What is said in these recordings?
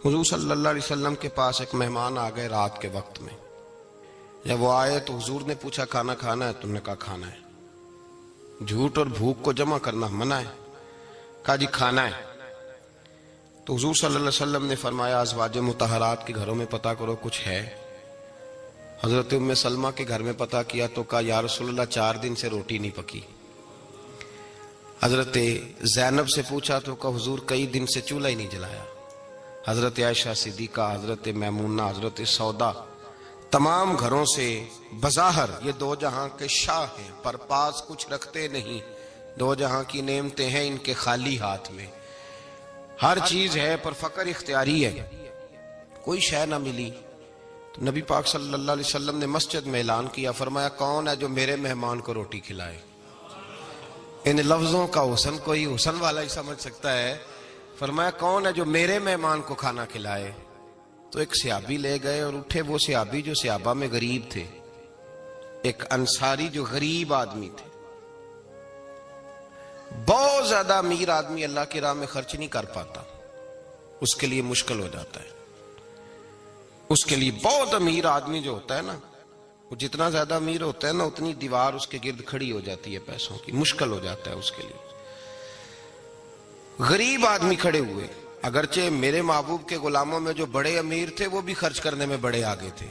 حضور صلی اللہ علیہ وسلم کے پاس ایک مہمان آ گئے رات کے وقت میں. جب وہ آئے تو حضور نے پوچھا کھانا کھانا ہے؟ تم نے کہا کھانا ہے. جھوٹ اور بھوک کو جمع کرنا منع ہے. کہا جی کھانا ہے. تو حضور صلی اللہ علیہ وسلم نے فرمایا ازواج مطہرات کے گھروں میں پتہ کرو کچھ ہے. حضرت ام سلمہ کے گھر میں پتہ کیا تو کہا یا رسول اللہ 4 دن سے روٹی نہیں پکی. حضرت زینب سے پوچھا تو کہا حضور کئی دن سے چولہا ہی نہیں جلایا. حضرت عائشہ صدیقہ، حضرت میمونہ، حضرت سودا، تمام گھروں سے بظاہر یہ 2 جہاں کے شاہ ہیں، پر پاس کچھ رکھتے نہیں. 2 جہاں کی نعمتیں ہیں ان کے خالی ہاتھ میں. ہر چیز ہے پر فقر اختیاری ہے. کوئی شے نہ ملی تو نبی پاک صلی اللہ علیہ وسلم نے مسجد میں اعلان کیا، فرمایا کون ہے جو میرے مہمان کو روٹی کھلائے؟ ان لفظوں کا حسن کوئی حسن والا ہی سمجھ سکتا ہے. فرمایا کون ہے جو میرے مہمان کو کھانا کھلائے؟ تو ایک صحابی لے گئے اور اٹھے وہ صحابی جو صحابہ میں غریب تھے، ایک انصاری جو غریب آدمی تھے. بہت زیادہ امیر آدمی اللہ کی راہ میں خرچ نہیں کر پاتا، اس کے لیے مشکل ہو جاتا ہے. اس کے لیے بہت امیر آدمی جو ہوتا ہے نا، وہ جتنا زیادہ امیر ہوتا ہے نا اتنی دیوار اس کے گرد کھڑی ہو جاتی ہے پیسوں کی، مشکل ہو جاتا ہے اس کے لیے. غریب آدمی کھڑے ہوئے. اگرچہ میرے محبوب کے غلاموں میں جو بڑے امیر تھے وہ بھی خرچ کرنے میں بڑے آگے تھے.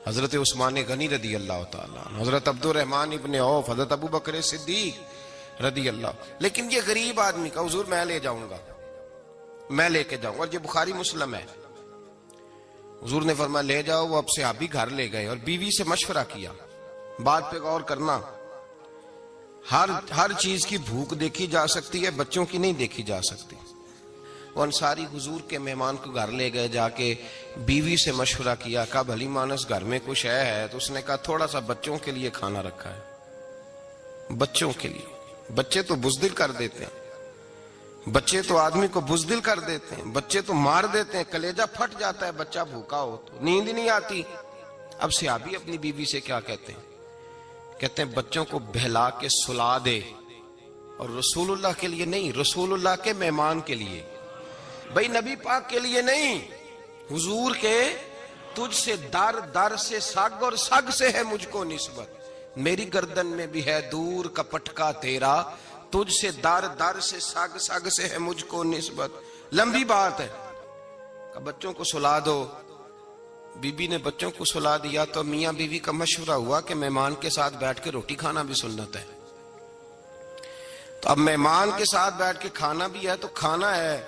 حضرت عثمان غنی رضی اللہ تعالیٰ عنہ، حضرت عبد الرحمن ابن عوف، حضرت ابو بکر صدیق رضی اللہ. لیکن یہ غریب آدمی کا حضور میں لے جاؤں گا، میں لے کے جاؤں گا. اور یہ بخاری مسلم ہے. حضور نے فرمایا لے جاؤ. وہ اب صحابی گھر لے گئے اور بیوی سے مشورہ کیا. بات پہ غور کرنا، ہر چیز کی بھوک دیکھی جا سکتی ہے، بچوں کی نہیں دیکھی جا سکتی. وہ انصاری حضور کے مہمان کو گھر لے گئے، جا کے بیوی سے مشورہ کیا. کہا بھلی مانس گھر میں کچھ ہے؟ تو اس نے کہا تھوڑا سا بچوں کے لیے کھانا رکھا ہے. بچوں کے لیے. بچے تو بزدل کر دیتے ہیں، بچے تو آدمی کو بزدل کر دیتے ہیں، بچے تو مار دیتے ہیں، کلیجہ پھٹ جاتا ہے بچہ بھوکا ہو تو، نیند ہی نہیں آتی. اب صحابی اپنی بیوی سے کیا کہتے ہیں؟ کہتے ہیں بچوں کو بہلا کے سلا دے، اور رسول اللہ کے لیے نہیں، رسول اللہ کے مہمان کے لیے. بھئی نبی پاک کے لیے نہیں، حضور کے. تجھ سے در در سے سگ اور سگ سے ہے مجھ کو نسبت، میری گردن میں بھی ہے دور کا پٹکا تیرا. تجھ سے در در سے سگ سگ سے ہے مجھ کو نسبت. لمبی بات ہے. کہ بچوں کو سلا دو. بی بی نے بچوں کو سلا دیا تو میاں بیوی کا مشورہ ہوا کہ مہمان کے ساتھ بیٹھ کے روٹی کھانا بھی سنت ہے. تو اب مہمان کے ساتھ بیٹھ کے کھانا بھی ہے تو کھانا ہے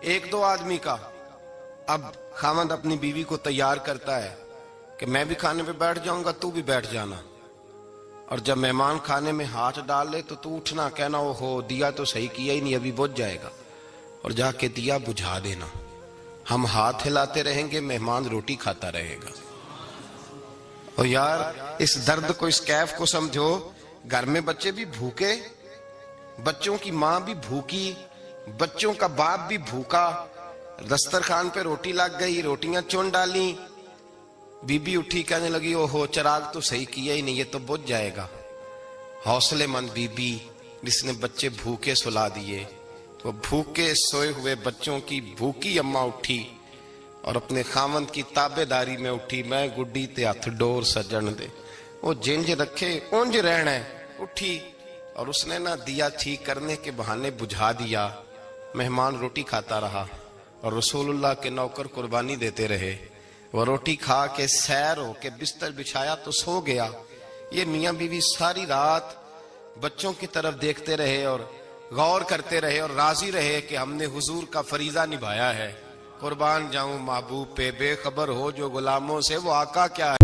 1-2 آدمی کا. اب خاوند اپنی بیوی کو تیار کرتا ہے کہ میں بھی کھانے پہ بیٹھ جاؤں گا، تو بھی بیٹھ جانا. اور جب مہمان کھانے میں ہاتھ ڈال لے تو اٹھنا، کہنا او ہو دیا تو صحیح کیا ہی نہیں، ابھی بجھ جائے گا، اور جا کے دیا بجھا دینا. ہم ہاتھ ہلاتے رہیں گے، مہمان روٹی کھاتا رہے گا. اور یار اس درد کو، اس کیف کو سمجھو. گھر میں بچے بھی بھوکے، بچوں کی ماں بھی بھوکی، بچوں کا باپ بھی بھوکا. دسترخوان پہ روٹی لگ گئی، روٹیاں چن ڈالی. بی بی اٹھی کہنے لگی او ہو چراغ تو صحیح کیا ہی نہیں، یہ تو بجھ جائے گا. حوصلے مند بی بی جس نے بچے بھوکے سلا دیے. وہ بھوکے سوئے ہوئے بچوں کی بھوکی اماں اٹھی اور اپنے خاوند کی تابع داری میں اٹھی. میں گڈی تے ہاتھ ڈور سجن دے، وہ جنج رکھے اونج رہنا ہے. اٹھی اور اس نے نہ دیا ٹھیک کرنے کے بہانے بجھا دیا. مہمان روٹی کھاتا رہا اور رسول اللہ کے نوکر قربانی دیتے رہے. وہ روٹی کھا کے سیر ہو کے بستر بچھایا تو سو گیا. یہ میاں بیوی ساری رات بچوں کی طرف دیکھتے رہے اور غور کرتے رہے اور راضی رہے کہ ہم نے حضور کا فریضہ نبھایا ہے. قربان جاؤں محبوب پہ، بے خبر ہو جو غلاموں سے وہ آقا کیا ہے.